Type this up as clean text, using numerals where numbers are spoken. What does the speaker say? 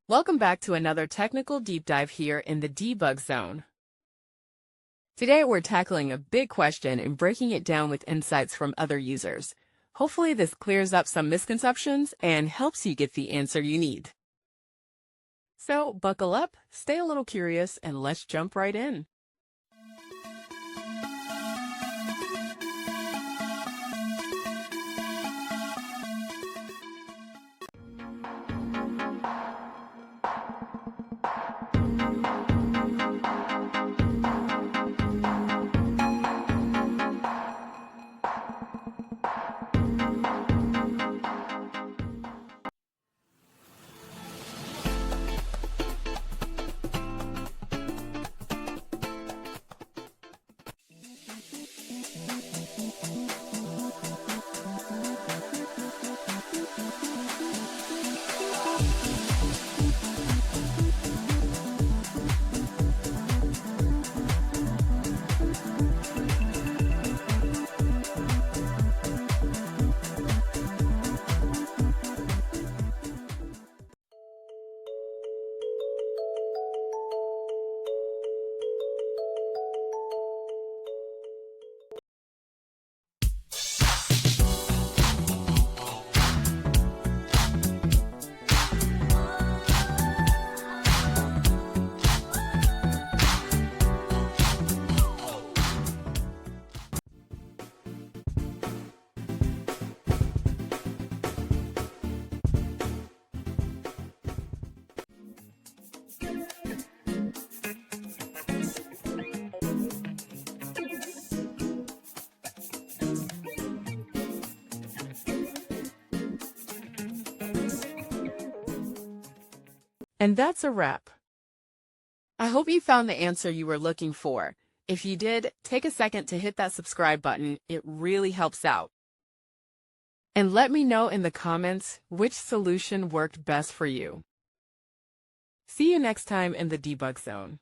Welcome back to another technical deep dive here in the debug zone. Today we're tackling a big question and breaking it down with insights from other users. Hopefully this clears up some misconceptions and helps you get the answer you need. So buckle up, stay a little curious, and let's jump right in. And that's a wrap. I hope you found the answer you were looking for. If you did, take a second to hit that subscribe button. It really helps out. And let me know in the comments which solution worked best for you. See you next time in the debug zone.